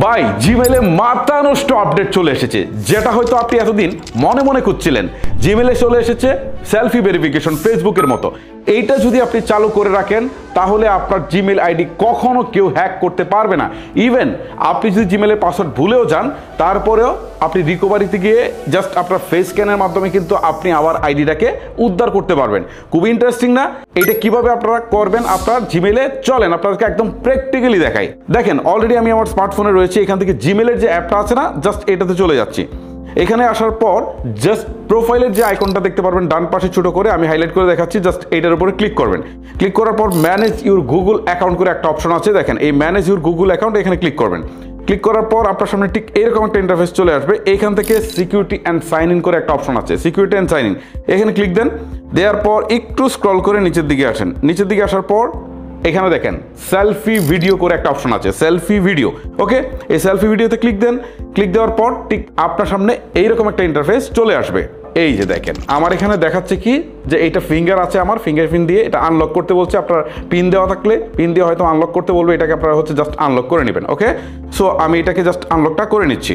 ভাই জিমেলে মাথা নষ্ট আপডেট চলে এসেছে, যেটা হয়তো আপনি এতদিন মনে মনে খুঁজছিলেন। জিমেলে চলে এসেছে সেলফি ভেরিফিকেশন, ফেসবুকের মতো। এইটা যদি আপনি চালু করে রাখেন তাহলে আপনার জিমেল আইডি কখনো কেউ হ্যাক করতে পারবে না। ইভেন আপনি যদি জিমেলের পাসওয়ার্ড ভুলেও যান, তারপরেও আপনি রিকভারিতে গিয়ে জাস্ট আপনার ফেস স্ক্যানের মাধ্যমে কিন্তু আপনি আবার আইডিটাকে উদ্ধার করতে পারবেন। খুব ইন্টারেস্টিং না? এটা কিভাবে আপনারা করবেন আপনার জিমেলে, চলেন আপনাদেরকে একদম প্র্যাকটিক্যালি দেখাই। দেখেন, অলরেডি আমি আমার স্মার্টফোনে রয়েছে, এখান থেকে জিমেলের যে অ্যাপটা আছে না, জাস্ট এটাতে চলে যাচ্ছি। এখানে আসার পর জাস্ট প্রোফাইলের যে আইকনটা দেখতে পারবেন ডান পাশে ছোট করে, আমি হাইলাইট করে দেখাচ্ছি, জাস্ট এইটার উপরে ক্লিক করবেন। ক্লিক করার পর ম্যানেজ ইউর গুগল অ্যাকাউন্ট করে একটা অপশন আছে, দেখেন এই ম্যানেজ ইউর গুগল অ্যাকাউন্ট, এখানে ক্লিক করবেন। ক্লিক করার পর আপনার সামনে ঠিক এরকম একটা ইন্টারফেস চলে আসবে। এইখান থেকে সিকিউরিটি অ্যান্ড সাইন ইন করে একটা অপশন আছে, সিকিউরিটি অ্যান্ড সাইন ইন, এখানে ক্লিক দেন। দেওয়ার পর একটু স্ক্রল করে নিচের দিকে আসেন। নিচের দিকে আসার পর এখানে দেখেন সেলফি ভিডিও করে একটা অপশন আছে, সেলফি ভিডিও। ওকে, এই সেলফি ভিডিওতে ক্লিক দেন। ক্লিক দেওয়ার পর ঠিক আপনার সামনে এইরকম একটা ইন্টারফেস চলে আসবে। এই যে দেখেন, আমার এখানে দেখাচ্ছে কি যে এইটা ফিঙ্গার আছে, আমার ফিঙ্গারপ্রিন্ট দিয়ে এটা আনলক করতে বলছে। আপনার পিন দেওয়া থাকলে পিন দিয়ে হয়তো আনলক করতে বলবে, এটাকে আপনারা হচ্ছে জাস্ট আনলক করে নেবেন। ওকে, সো আমি এটাকে জাস্ট আনলকটা করে নিচ্ছি।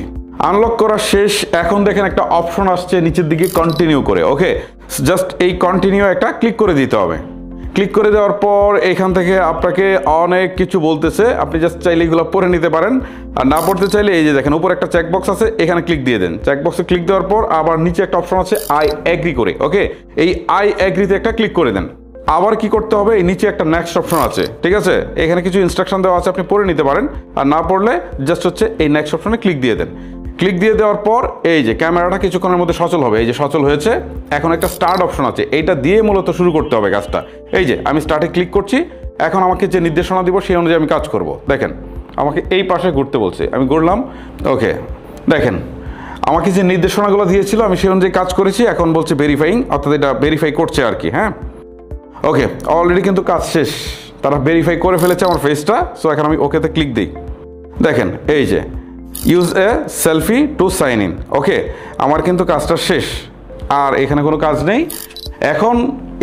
আনলক করা শেষ। এখন দেখেন একটা অপশন আসছে নিচের দিকে কন্টিনিউ করে। ওকে, জাস্ট এই কন্টিনিউ একটা ক্লিক করে দিতে হবে। ক্লিক করে দেওয়ার পর এখান থেকে আপনাকে অনেক কিছু বলতেছে, আপনি জাস্ট চাইলে এগুলো পড়ে নিতে পারেন, আর না পড়তে চাইলে এই যে দেখেন উপর একটা চেকবক্স আছে, এখানে ক্লিক দিয়ে দেন। চেকবক্সে ক্লিক দেওয়ার পর আবার নিচে একটা অপশন আছে আই এগ্রি করে। ওকে, এই আই এগ্রিতে একটা ক্লিক করে দেন। আবার কি করতে হবে, এই নিচে একটা নেক্সট অপশন আছে, ঠিক আছে? এখানে কিছু ইনস্ট্রাকশন দেওয়া আছে, আপনি পড়ে নিতে পারেন, আর না পড়লে জাস্ট হচ্ছে এই নেক্সট অপশনে ক্লিক দিয়ে দেন। ক্লিক দিয়ে দেওয়ার পর এই যে ক্যামেরাটা কিছুক্ষণের মধ্যে সচল হবে, এই যে সচল হয়েছে। এখন একটা স্টার্ট অপশন আছে, এইটা দিয়ে মূলত শুরু করতে হবে কাজটা। এই যে আমি স্টার্টে ক্লিক করছি, এখন আমাকে যে নির্দেশনা দিব সেই অনুযায়ী আমি কাজ করব। দেখেন আমাকে এই পাশে ঘুরতে বলছে, আমি ঘুরলাম। ওকে, দেখেন আমাকে যে নির্দেশনাগুলো দিয়েছিল আমি সেই অনুযায়ী কাজ করেছি। এখন বলছে ভেরিফাইং, অর্থাৎ এটা ভেরিফাই করছে আর কি। হ্যাঁ, ওকে, অলরেডি কিন্তু কাজ শেষ, তারা ভেরিফাই করে ফেলেছে আমার ফেসটা। সো এখন আমি ওকেতে ক্লিক দিই। দেখেন এই যে use a selfie to sign in. Okay, আমার কিন্তু কাজটা শেষ, আর এখানে কোনো কাজ নেই। এখন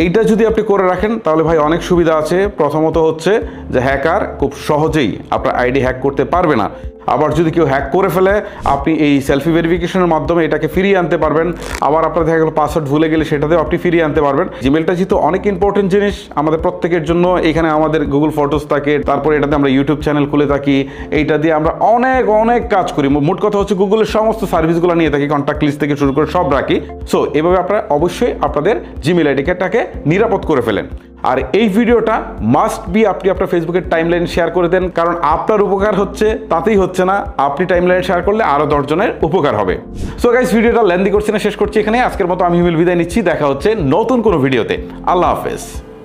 এইটা যদি আপনি করে রাখেন তাহলে ভাই অনেক সুবিধা আছে। প্রথমত হচ্ছে যে হ্যাকার খুব সহজেই আপনার আইডি হ্যাক করতে পারবে না। আবার যদি কেউ হ্যাক করে ফেলে, আপনি এই সেলফি ভেরিফিকেশনের মাধ্যমে এটাকে ফিরিয়ে আনতে পারবেন। আবার আপনার দেখা গেল পাসওয়ার্ড ভুলে গেলে সেটাতেও আপনি ফিরিয়ে আনতে পারবেন। জিমেলটা যেহেতু অনেক ইম্পর্টেন্ট জিনিস আমাদের প্রত্যেকের জন্য, এখানে আমাদের গুগল ফটোস থাকে, তারপরে এটাতে আমরা ইউটিউব চ্যানেল খুলে থাকি, এইটা দিয়ে আমরা অনেক অনেক কাজ করি। মোট কথা হচ্ছে গুগলের সমস্ত সার্ভিসগুলো নিয়ে থাকি, কন্ট্যাক্ট লিস্ট থেকে শুরু করে সব রাখি। সো এভাবে আপনারা অবশ্যই আপনাদের জিমেল আইডিটাকে নিরাপদ করে ফেলেন। আর এই ভিডিওটা মাস্ট বি আপনি আপনার ফেসবুকের টাইমলাইন শেয়ার করে দেন, কারণ আপনার উপকার হচ্ছে তাতেই হচ্ছে না, আপনি টাইমলাইন শেয়ার করলে আরো 10 জনের উপকার হবে। সো গাইস, ভিডিওটা লেন্দি করছি না, শেষ করছি এখানে। আজকের মতো আমি বিদায় নিচ্ছি, দেখা হচ্ছে নতুন কোনো ভিডিওতে। আল্লাহ হাফেজ।